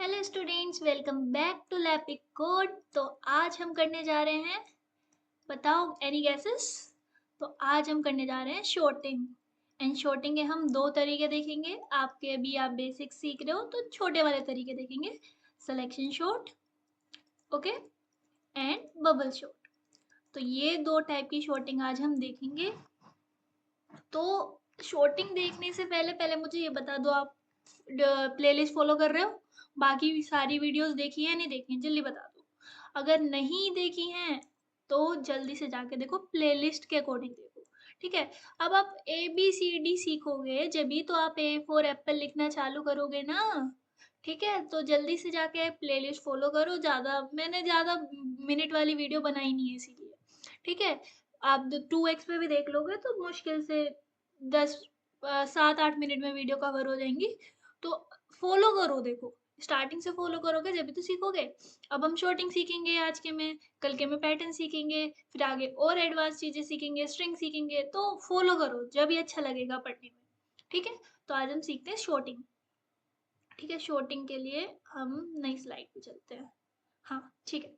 Hello students, welcome back to lapic code. तो आज हम करने जा रहे हैं, बताओ एनी गेसेस। तो आज हम करने जा रहे हैं शॉर्टिंग। एंड शॉर्टिंग के हम दो तरीके देखेंगे। आपके अभी आप बेसिक सीख रहे हो तो छोटे वाले तरीके देखेंगे, selection short, okay, and bubble short. तो ये दो टाइप की शॉर्टिंग आज हम देखेंगे। तो शॉर्टिंग देखने से पहले पहले मुझे ये बता दो, आप प्लेलिस्ट फॉलो कर रहे हो? बाकी सारी वीडियोस देखी है नहीं देखी है, जल्दी बता दो। अगर नहीं देखी हैं तो जल्दी से जाके देखो, प्लेलिस्ट के अकॉर्डिंग देखो। ठीक है। अब आप ABCD सीखोगे जब भी तो आप A फॉर एप्पल लिखना चालू करोगे ना। ठीक है, तो जल्दी से जाके प्लेलिस्ट फॉलो करो। मैंने ज़्यादा मिनट वाली वीडियो बनाई नहीं है इसीलिए। ठीक है। आप 2x पे भी देख लोगे तो मुश्किल से 7-8 मिनट में वीडियो कवर हो जाएंगी। तो फॉलो करो, देखो स्टार्टिंग से फॉलो करोगे जब भी तो सीखोगे। अब हम शॉर्टिंग सीखेंगे आज के में, कल के में पैटर्न सीखेंगे, फिर आगे और एडवांस चीजें सीखेंगे, स्ट्रिंग सीखेंगे। तो फॉलो करो जब भी अच्छा लगेगा पढ़ने में। ठीक है। तो आज हम सीखते हैं शॉर्टिंग। ठीक है, शॉर्टिंग के लिए हम नई स्लाइड पे चलते हैं। हाँ ठीक है।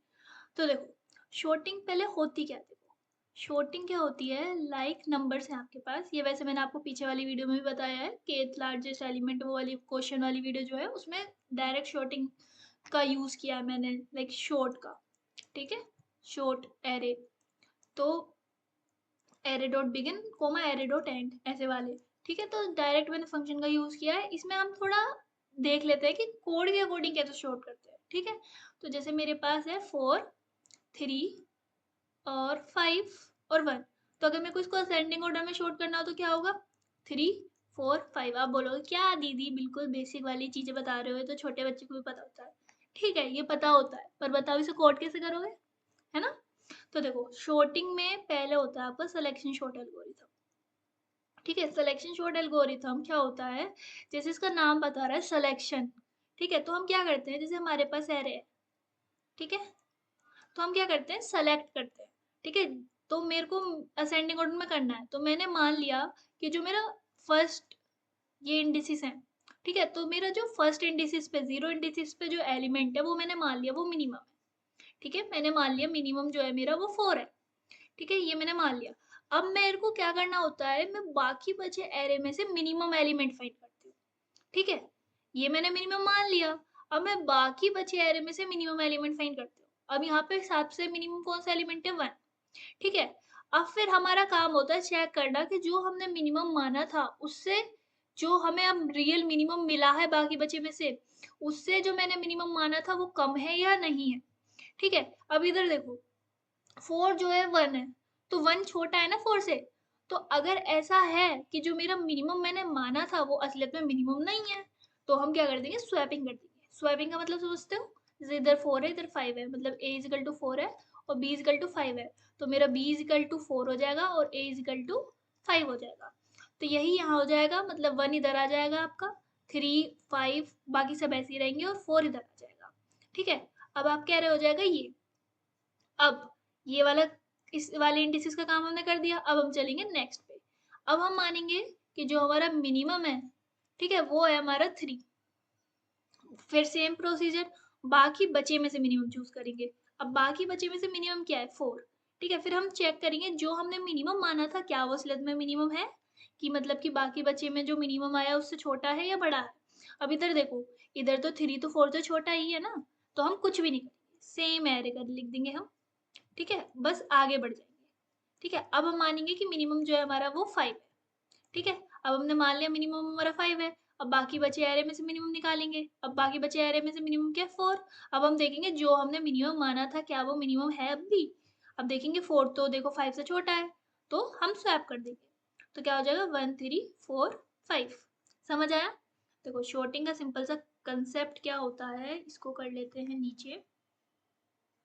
तो देखो शॉर्टिंग पहले होती क्या है, देखो शॉर्टिंग क्या होती है। लाइक नंबर्स हैं आपके पास, ये वैसे मैंने आपको पीछे वाली वीडियो में भी बताया है कि एथ लार्जेस्ट एलिमेंट, वो वाली क्वेश्चन वाली वीडियो जो है उसमें डायरेक्ट शॉर्टिंग का यूज किया है मैंने, लाइक शॉर्ट का। ठीक है, शॉर्ट एरे। तो array dot begin comma array dot end ऐसे वाले। ठीक है, तो डायरेक्ट मैंने फंक्शन का यूज किया है। इसमें हम थोड़ा देख लेते हैं कि कोड के अकॉर्डिंग कैसे शॉर्ट करते हैं। ठीक है, तो जैसे मेरे पास है 4, 3 और 5 और 1। तो अगर मेरे को इसको असेंडिंग ऑर्डर में शॉर्ट करना हो तो क्या होगा, 3, 4, 5। आप बोलोगे क्या दीदी बिल्कुल बेसिक वाली चीजें बता रहे हो, तो छोटे बच्चे को भी पता होता है। ठीक है, ये पता होता है, पर बताओ इसे कोड कैसे करोगे, है ना। तो देखो शॉर्टिंग में पहले होता है आपका सिलेक्शन शॉर्ट एल्गोरिथम। ठीक है, सिलेक्शन शॉर्ट एल्गोरिथम क्या होता है, जैसे इसका नाम बता रहा है सिलेक्शन। ठीक है, तो हम क्या करते हैं, जैसे हमारे पास एरे है, ठीक है, तो हम क्या करते हैं, सेलेक्ट करते हैं। ठीक है, तो मेरे को असेंडिंग ऑर्डर में करना है, तो मैंने मान लिया कि जो मेरा फर्स्ट ये इंडिसेस है। ठीक है, तो मेरा जो फर्स्ट इंडिसेस पे, जीरो इंडिसेस पे जो एलिमेंट है वो मैंने मान लिया वो मिनिमम है। ठीक है, मैंने मान लिया मिनिमम जो है मेरा वो 4 है। ठीक है, ये मैंने मान लिया। अब मेरे को क्या करना होता है, मैं बाकी बचे एरे में से मिनिमम एलिमेंट फाइंड करती हूँ। ठीक है, ये मैंने मिनिमम मान लिया। अब मैं बाकी बचे एरे में से मिनिमम एलिमेंट फाइंड करती हूँ। अब यहाँ पे सबसे मिनिमम कौन सा एलिमेंट है, 1। ठीक है, अब फिर हमारा काम होता है चेक करना कि जो हमने मिनिमम माना था उससे जो हमें अब रियल मिनिमम मिला है बाकी बचे में से, उससे जो मैंने मिनिमम माना था वो कम है या नहीं है। ठीक है, अब इधर देखो 4 जो है 1 है, तो 1 छोटा है ना 4 से। तो अगर ऐसा है कि जो मेरा मिनिमम मैंने माना था वो असलियत में मिनिमम नहीं है, तो हम क्या कर देंगे, स्वैपिंग कर देंगे। स्वैपिंग का मतलब समझते हो, जैसे इधर 4 है इधर 5 है, मतलब a इजिकल टू 4 है और b इजिकल टू 5 है, तो मेरा b इजिकल टू 4 हो जाएगा और a इजिकल टू 5 हो जाएगा। तो यही यहाँ हो जाएगा, मतलब 1 इधर आ जाएगा आपका, 3, 5 बाकी सब ऐसे ही रहेंगे और 4 इधर आ जाएगा। ठीक है, अब आप कह रहे हो जाएगा ये। अब ये वाला, इस वाले इंडिसेस का काम हमने कर दिया। अब हम चलेंगे नेक्स्ट पे। अब हम मानेंगे कि जो हमारा मिनिमम है, ठीक है, वो है हमारा 3। फिर सेम प्रोसीजर, बाकी बचे में से मिनिमम चूज करेंगे। अब बाकी बचे में से मिनिमम क्या है, 4। ठीक है, फिर हम चेक करेंगे जो हमने मिनिमम माना था क्या वो असलियत में मिनिमम है, कि मतलब कि बाकी बचे में जो मिनिमम आया उससे छोटा है या बड़ा है। अब इधर देखो, इधर तो 3 तो 4 तो छोटा ही है ना, तो हम कुछ भी नहीं करेंगे, सेम एरे कर लिख देंगे हम। ठीक है, बस आगे बढ़ जाएंगे। ठीक है, अब हम मानेंगे कि मिनिमम जो है हमारा वो 5 है। ठीक है, अब हमने मान लिया मिनिमम हमारा 5 है। अब बाकी बचे एरे में से मिनिमम निकालेंगे। अब बाकी बचे एरे में से मिनिमम क्या है, 4। अब हम देखेंगे जो हमने मिनिमम माना था क्या वो मिनिमम है अब भी। अब देखेंगे 4 तो देखो 5 से छोटा है, तो हम स्वैप कर देंगे। तो क्या हो जाएगा, 1, 3, 4, 5। समझ आया। देखो शॉर्टिंग का सिंपल सा कंसेप्ट क्या होता है, इसको कर लेते हैं नीचे।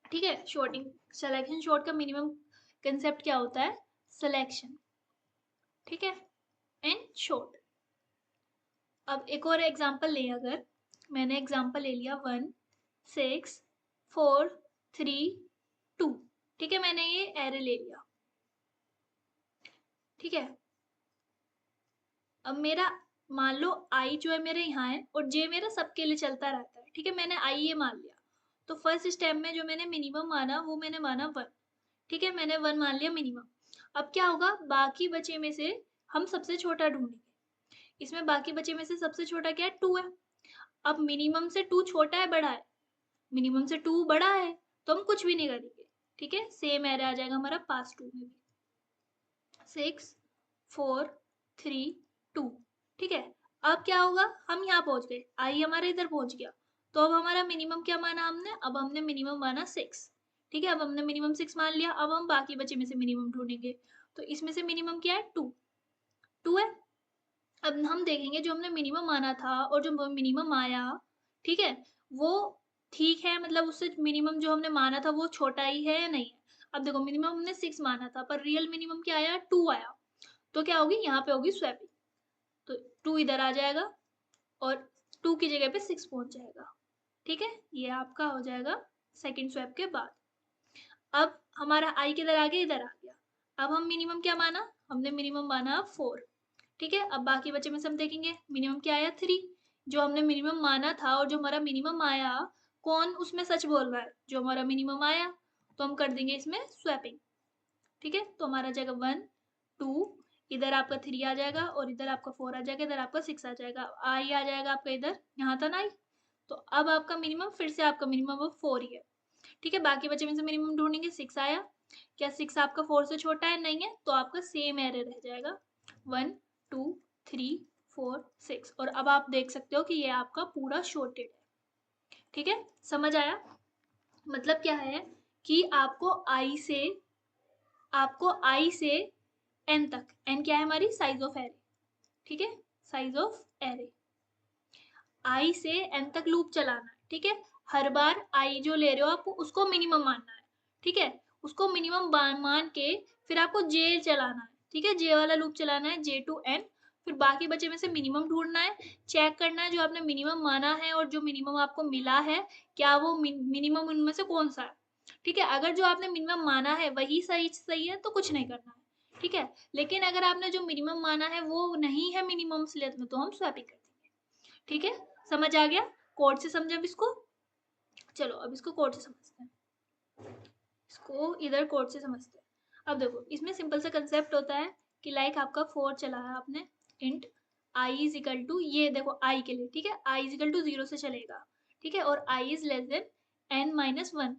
ठीक है, शॉर्टिंग सिलेक्शन शॉर्ट का मिनिमम कंसेप्ट क्या होता है, सिलेक्शन। ठीक है, एंड शॉर्ट। अब एक और एग्जांपल लें, अगर मैंने एग्जांपल ले लिया 1, 6, 4, 3, 2। ठीक है, मैंने ये एरे ले लिया। ठीक है, अब मेरा मान लो आई जो है मेरे यहाँ है और जे मेरा सबके लिए चलता रहता है, ठीक है, मैंने आई ये मान लिया। तो फर्स्ट स्टेप में जो मैंने मिनिमम माना वो मैंने माना 1, ठीक है, मैंने 1 मान लिया मिनिमम। अब क्या होगा, बाकी बचे में से हम सबसे छोटा ढूंढेंगे। इसमें बाकी बचे में से सबसे छोटा क्या है, 2 है। अब मिनिमम से 2 छोटा है बड़ा है, मिनिमम से 2 बड़ा है, तो हम कुछ भी नहीं करेंगे, ठीक है, सेम एरे आ जाएगा हमारा पास 2 में भी। 6 4 3 2, ठीक है। अब क्या होगा, हम यहाँ पहुंच गए, आई हमारे इधर पहुंच गया। तो अब हमारा मिनिमम क्या माना हमने, अब हमने मिनिमम माना 6, ठीक है, अब हमने मिनिमम 6 मान लिया। अब हम बाकी बचे में से मिनिमम ढूंढेंगे। तो इसमें से मिनिमम क्या है, 2 है। अब हम देखेंगे जो हमने मिनिमम माना था और जो मिनिमम आया, ठीक है, वो ठीक है, मतलब उससे मिनिमम जो हमने माना था वो छोटा ही है या नहीं है। अब देखो मिनिमम हमने 6 माना था पर रियल मिनिमम क्या आया, 2 आया। तो क्या होगी, यहाँ पे होगी स्वैपिंग। तो 2 इधर आ जाएगा और 2 की जगह पे 6 पहुंच जाएगा, ठीक है, ये आपका हो जाएगा सेकंड स्वैप के बाद। अब हमारा आई किधर आ गया, इधर आ गया। अब हम मिनिमम क्या माना, हमने मिनिमम माना 4, ठीक है। अब बाकी बचे में से हम देखेंगे मिनिमम क्या आया, 3। जो हमने मिनिमम माना था और जो हमारा मिनिमम आया, कौन उसमें सच बोल रहा है, जो हमारा मिनिमम आया। तो हम कर देंगे इसमें स्वैपिंग, ठीक है। तो हमारा जाएगा 1 2, इधर आपका 3 आ जाएगा और इधर आपका 4 आ जाएगा, इधर आपका 6 आ जाएगा, आई आ जाएगा आपका इधर, यहाँ था ना आई। तो अब आपका मिनिमम फिर से आपका मिनिमम अब 4 ही है, ठीक है। बाकी बचे में से मिनिमम ढूंढेंगे, 6 आया। क्या 6 आपका 4 से छोटा है, नहीं है, तो आपका सेम एरर रह जाएगा 1 2 3 4 6। और अब आप देख सकते हो कि ये आपका पूरा शॉर्टेड है, ठीक है, समझ आया। मतलब क्या है कि आपको आई से एन तक, एन क्या है हमारी साइज ऑफ एरे, ठीक है, साइज ऑफ एरे, आई से एन तक लूप चलाना है, ठीक है। हर बार आई जो ले रहे हो आप उसको मिनिमम मानना है, ठीक है, उसको मिनिमम मान के फिर आपको जे चलाना है, ठीक है, जे वाला लूप चलाना है, जे टू एन। फिर बाकी बचे में से मिनिमम ढूंढना है, चेक करना है जो आपने मिनिमम माना है और जो मिनिमम आपको मिला है क्या वो मिनिमम उनमें से कौन सा है, ठीक है। अगर जो आपने मिनिमम माना है वही सही सही है तो कुछ नहीं करना है, ठीक है। लेकिन अगर आपने जो मिनिमम माना है वो नहीं है मिनिमम स्लेट में, तो हम स्वैपिंग कर देंगे, ठीक है। समझ आ गया, कोड से समझे अब इसको। चलो अब इसको कोड से समझते हैं, इसको इधर कोड से समझते हैं। अब देखो इसमें सिंपल सा कंसेप्ट होता है कि लाइक आपका 4 चला है आपने, int i is equal to, ये देखो आई के लिए, ठीक है, आई इज इक्वल टू 0 से चलेगा, ठीक है, और I is less than N minus 1,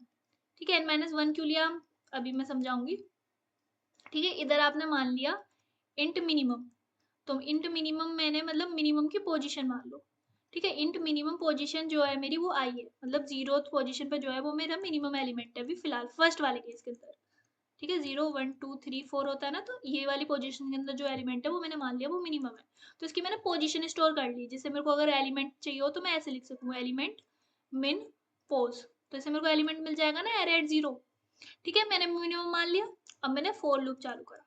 ठीक है। एन माइनस 1 क्यों लिया हम, अभी मैं समझाऊंगी, ठीक है। इधर आपने मान लिया इंट मिनिमम, तो इंट मिनिमम मैंने मतलब मिनिमम की पोजीशन मान लो, ठीक है। इंट मिनिमम पोजीशन जो है मेरी वो आई है, मतलब 0th पोजीशन पे जो है वो मेरा मिनिमम एलिमेंट है अभी फिलहाल फर्स्ट वाले केस के अंदर, ठीक है। 0 1 2 3 4 होता है ना, तो ये वाली पोजीशन के अंदर जो एलिमेंट है वो मैंने मान लिया वो मिनिमम है। तो इसकी मैंने पोजीशन स्टोर कर ली, जिससे मेरे को अगर एलिमेंट चाहिए हो तो मैं ऐसे लिख सकूँ, एलिमेंट मिन पोज, तो इससे मेरे को एलिमेंट मिल जाएगा ना एरे एट 0, ठीक है। मैंने मिनिमम मान लिया। अब मैंने फोर लूप चालू करा,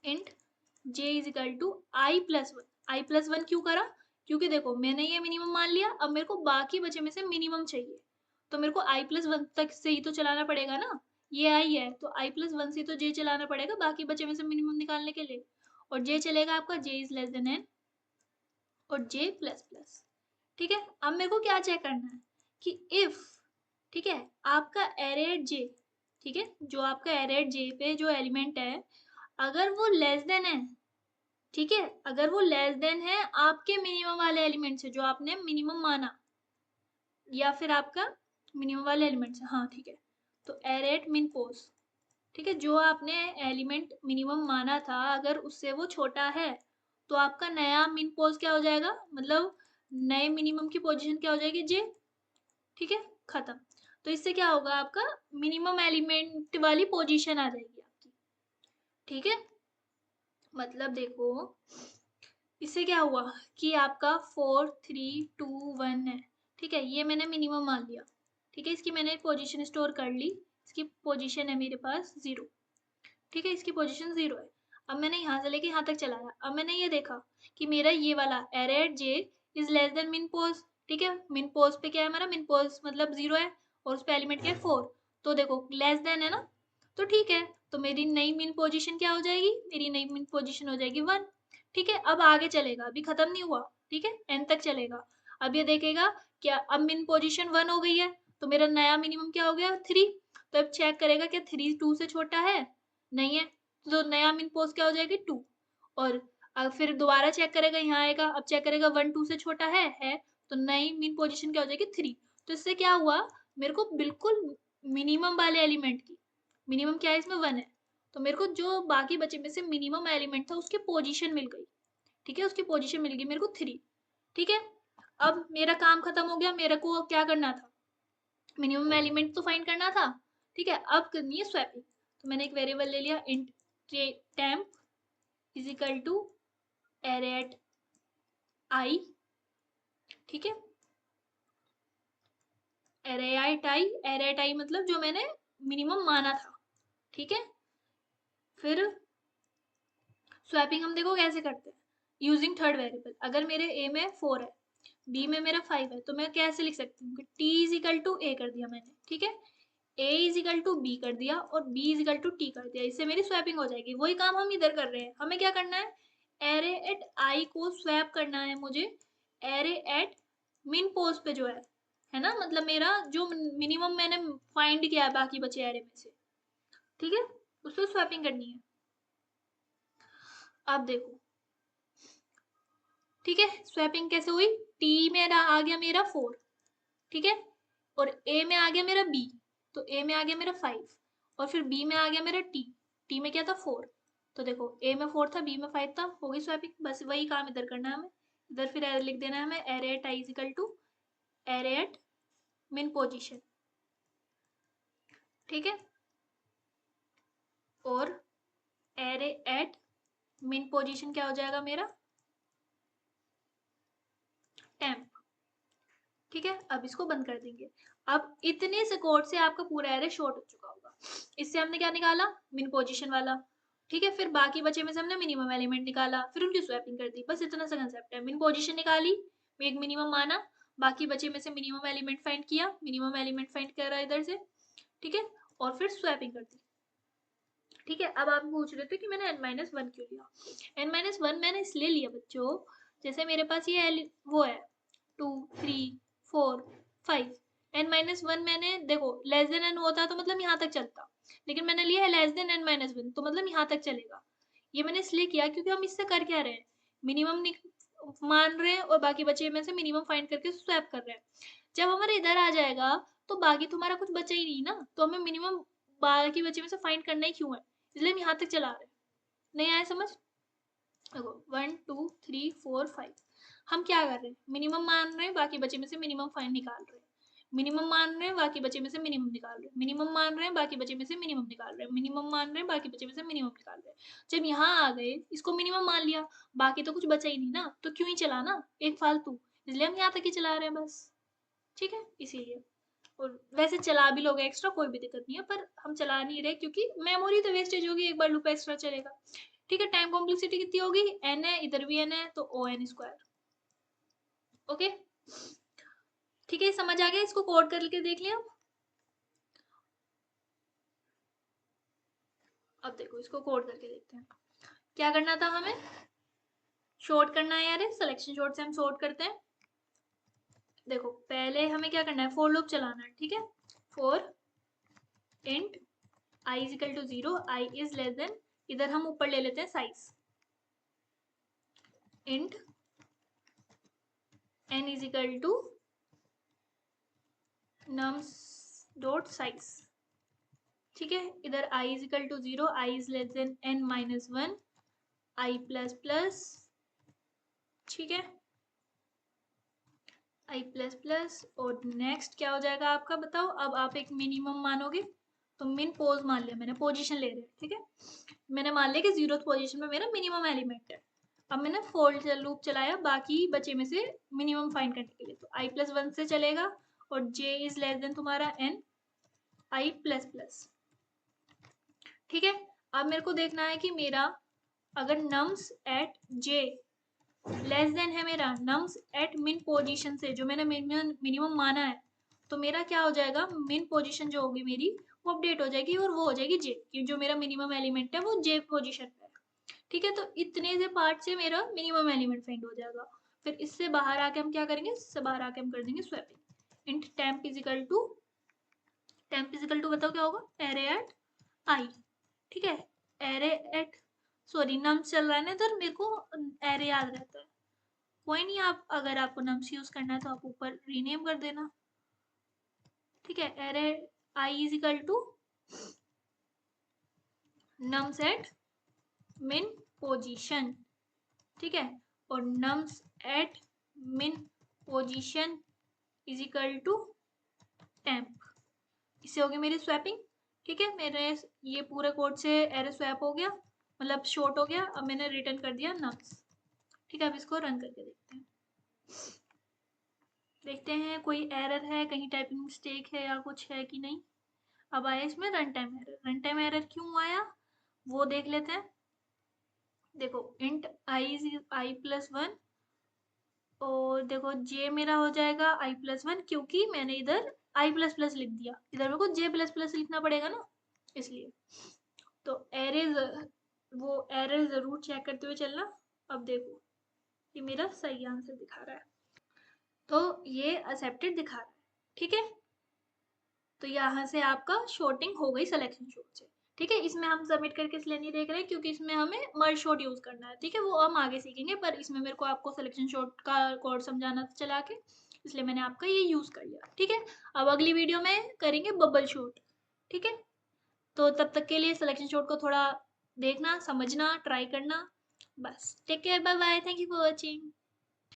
int j is equal to i plus 1, i plus 1 क्यों करा, क्योंकि देखो मैंने ये मिनिमम मान लिया, अब मेरे को बाकी बचे में से मिनिमम चाहिए, तो मेरे को आई प्लस 1 तक से ही तो चलाना पड़ेगा ना, ये आई है तो आई प्लस 1 से तो j चलाना पड़ेगा बाकी बचे में से मिनिमम निकालने के लिए। और j चलेगा आपका j is less than n और j प्लस प्लस, ठीक है। अब मेरे को क्या चेक करना है कि इफ, ठीक है, आपका एरे j, ठीक है, जो आपका एरे j पे जो एलिमेंट है अगर वो लेस देन है, ठीक है, अगर वो लेस देन है आपके मिनिमम वाले एलिमेंट से जो आपने मिनिमम माना, या फिर आपका मिनिमम वाले एलिमेंट से, हाँ ठीक है, तो एरेट मिन पोज, ठीक है, जो आपने एलिमेंट मिनिमम माना था अगर उससे वो छोटा है तो आपका नया मिन पोज क्या हो जाएगा, मतलब नए मिनिमम की पोजीशन क्या हो जाएगी, जे, ठीक है, खत्म। तो इससे क्या होगा, आपका मिनिमम एलिमेंट वाली पोजीशन आ जाएगी आपकी, ठीक है। मतलब देखो इससे क्या हुआ कि आपका 4 3 2 1 है, ठीक है, ये मैंने मिनिमम मान लिया, ठीक है, इसकी मैंने पोजीशन स्टोर कर ली, इसकी पोजीशन है मेरे पास 0, ठीक है, इसकी पोजीशन 0 है। अब मैंने यहाँ से लेके यहाँ तक चलाया, अब मैंने ये देखा कि मेरा ये वाला array J is less then मिन पोज, ठीक है, मिन पोज पे क्या है हमारा, मिन पोज मतलब 0 है और उस पे एलिमेंट क्या है 4, तो देखो लेस देन है ना, तो ठीक है, तो मेरी नई मिन पोजीशन क्या हो जाएगी, मेरी नई मिन पोजीशन हो जाएगी 1, ठीक है, अब आगे चलेगा, अभी खत्म नहीं हुआ, ठीक है, एन तक चलेगा। अब ये देखेगा क्या, अब मिन पोजीशन 1 हो गई है, तो मेरा नया मिनिमम क्या हो गया 3। तो अब चेक करेगा क्या 3 2 से छोटा है, नहीं है, तो नया मिन पोज क्या हो जाएगी 2। और फिर दोबारा चेक करेगा, यहाँ आएगा, अब चेक करेगा 1 2 से छोटा है, तो नई मिन पोजीशन क्या हो जाएगी 3। तो इससे क्या हुआ, मेरे को बिल्कुल मिनिमम वाले एलिमेंट की, मिनिमम क्या है इसमें 1 है, तो मेरे को जो बाकी बचे में से मिनिमम एलिमेंट था उसकी पोजीशन मिल गई, ठीक है, उसकी पोजीशन मिल गई मेरे को 3, ठीक है। अब मेरा काम खत्म हो गया, मेरे को क्या करना था, मिनिमम एलिमेंट तो फाइंड करना था, ठीक है, अब करनी है स्वैपिंग। तो मैंने एक वेरिएबल ले लिया int temp is equal to array at I, ठीक है, एरे एट आई मतलब जो मैंने मिनिमम माना था, ठीक है। फिर स्वैपिंग हम देखो कैसे करते हैं, यूजिंग थर्ड वेरिएबल। अगर मेरे ए में 4 है, बी में मेरा 5 है, तो मैं कैसे लिख सकती हूँ, t is equal to a कर दिया मैंने, ठीक है, a is equal to b कर दिया और b is equal to t कर दिया, इससे मेरी स्वैपिंग हो जाएगी। वही काम हम इधर कर रहे हैं, हमें क्या करना है, एरे एट आई को स्वैप करना है मुझे एरे एट मिन पोज पे जो है ना, मतलब मेरा जो मिनिमम मैंने फाइंड किया है बाकी बचे एरे में से, ठीक है, उसको स्वैपिंग करनी है। अब देखो, ठीक है, स्वैपिंग कैसे हुई, टी में आ गया मेरा 4, ठीक है, और ए में आ गया मेरा बी, तो ए में आ गया मेरा 5, और फिर बी में आ गया मेरा टी, टी में क्या था 4, तो देखो ए में 4 था, बी में 5 था, हो गई स्वैपिंग। बस वही काम इधर करना है हमें, इधर फिर लिख देना है हमें array at i is equal to array at min position, ठीक है, और एरे एट मिन पोजिशन क्या हो जाएगा मेरा टेम्प, ठीक है। अब इसको बंद कर देंगे। अब इतने से कोड से आपका पूरा एरे शॉर्ट हो चुका होगा। इससे हमने क्या निकाला, मिन पोजीशन वाला, ठीक है, फिर बाकी बचे में से हमने मिनिमम एलिमेंट निकाला, फिर उनकी स्वैपिंग कर दी, बस इतना सा कंसेप्ट है। मिन पोजीशन निकाली, एक मिनिमम माना, बाकी बचे में से मिनिमम एलिमेंट फाइंड किया, मिनिमम एलिमेंट फाइंड करा इधर से, ठीक है, और फिर स्वैपिंग कर दी, ठीक है। अब आप पूछ रहे थे कि मैंने n-1 क्यों लिया, n-1 मैंने इसलिए लिया बच्चों, जैसे मेरे पास ये वो है 2 3 4 5, n-1 मैंने देखो लेस देन n होता तो मतलब यहाँ तक चलता, लेकिन मैंने लिया है लेस देन n-1 तो मतलब यहाँ तक चलेगा। ये मैंने इसलिए किया क्योंकि हम इससे कर क्या रहे हैं, मिनिमम मान रहे हैं और बाकी बचे में से मिनिमम फाइंड करके स्वैप कर रहे हैं। जब हमारे इधर आ जाएगा तो बाकी तुम्हारा कुछ बचा ही नहीं ना, तो हमें मिनिमम बाकी बचे में से फाइंड करना ही क्यों है, इसलिए हम यहाँ तक चला रहे हैं। नहीं आया समझ, देखो 1 2 3 4 5 हम क्या कर रहे हैं, मिनिमम मान रहे हैं, बाकी बचे में से मिनिमम फाइंड निकाल रहे हैं, मिनिमम मान रहे हैं, बाकी बचे में से मिनिमम निकाल रहे हैं, मिनिमम मान रहे हैं, बाकी बचे में से मिनिमम निकाल रहे हैं, मिनिमम मान रहे हैं, बाकी बचे में से मिनिमम निकाल रहे हैं। जब यहाँ आ गए इसको मिनिमम मान लिया, बाकी तो कुछ बचा ही नहीं ना, तो क्यों ही चलाना एक फालतू, इसलिए हम यहाँ तक ही चला रहे हैं बस, ठीक है, इसीलिए। और वैसे चला भी लोगे एक्स्ट्रा कोई भी दिक्कत नहीं है, पर हम चला नहीं रहे क्योंकि मेमोरी तो वेस्टेज होगी, एक बार लूप एक्स्ट्रा चलेगा, ठीक है। टाइम कॉम्प्लेक्सिटी कितनी होगी, n है, इधर भी n है, तो ओ एन स्क्वायर, ओके, ठीक है, समझ आ गया, इसको कोड करके देख लिया। अब देखो इसको कोड करके देखते हैं, क्या करना था हमें, शॉर्ट करना है यार, सिलेक्शन शॉर्ट से हम शॉर्ट करते हैं। देखो पहले हमें क्या करना है, फॉर लूप चलाना है, ठीक है, for int i is equal to 0, i is less than, इधर हम ऊपर ले लेते हैं size, int n is equal to nums dot size, ठीक है, इधर i is equal to 0, i is less than n-1, i plus plus, ठीक है, i प्लस प्लस, और नेक्स्ट क्या हो जाएगा आपका बताओ। अब आप एक मिनिमम मानोगे, तो मिन पोज मान लिया मैंने, पोजीशन ले रहे हैं, ठीक है, मैंने मान लिया कि 0th पोजीशन में मेरा मिनिमम एलिमेंट है। अब मैंने फोल्ड लूप चलाया बाकी बचे में से मिनिमम फाइंड करने के लिए, तो i प्लस 1 से चलेगा, और j इज लेस देन तुम्हारा n i प्लस प्लस, ठीक है। अब मेरे को देखना है कि मेरा अगर nums at j less than है मेरा नम्स एट मिन पोजीशन से, जो मैंने मिनिमम माना है, तो मेरा क्या हो जाएगा, मिन पोजीशन जो होगी मेरी वो अपडेट हो जाएगी और वो हो जाएगी j, कि जो मेरा मिनिमम एलिमेंट है वो j पोजीशन पे है, ठीक है, तो इतने से पार्ट से मेरा मिनिमम एलिमेंट फाइंड हो जाएगा। फिर इससे बाहर आके हम क्या करेंगे, इससे बाहर आके हम कर देंगे swapping. Int temp is equal to बताओ क्या होगा, एरे एट आई। ठीक है, एरे एट, सॉरी नम्स चल रहा है ना इधर, मेरे को एरे याद रहता है। कोई नहीं, आप अगर आपको नम्स यूज करना है तो आप ऊपर रीनेम कर देना। ठीक है, array i is equal to nums at min position. ठीक है, और nums at min position is equal to temp. इससे होगी मेरी स्वैपिंग। ठीक है, मेरे ये पूरे कोड से एरे स्वैप हो गया, मतलब शॉर्ट हो गया। अब मैंने रिटर्न कर दिया नम्स। ठीक है, अब इसको रन करके देखते हैं कोई एरर है, कहीं टाइपिंग मिस्टेक है या कुछ है कि नहीं। अब आया इसमें run time error. Run time error क्यों आया वो देख लेते हैं। देखो इंट आई प्लस वन, और देखो जे मेरा हो जाएगा आई प्लस वन, क्योंकि मैंने इधर आई प्लस प्लस लिख दिया, इधर मेरे को जे प्लस प्लस लिखना पड़ेगा ना, इसलिए। तो एरे वो एरर जरूर चेक करते हुए चलना। अब देखो ये मेरा सही आंसर दिखा रहा है, तो ये एक्सेप्टेड दिखा रहा है। ठीक है, तो यहाँ से आपका शॉर्टिंग हो गई सिलेक्शन शॉर्ट से। ठीक है, इसमें हम सबमिट करके इसलिए नहीं देख रहे क्योंकि इसमें हमें मर्ज शॉर्ट यूज करना है। ठीक है, वो हम आगे सीखेंगे, पर इसमें मेरे को आपको सिलेक्शन शॉर्ट का कोड समझाना था चला के, इसलिए मैंने आपका ये यूज कर लिया। ठीक है, अब अगली वीडियो में करेंगे बबल शॉर्ट। ठीक है, तो तब तक के लिए सिलेक्शन शॉर्ट को थोड़ा देखना, समझना, ट्राई करना। बस take care, bye bye, thank you for watching.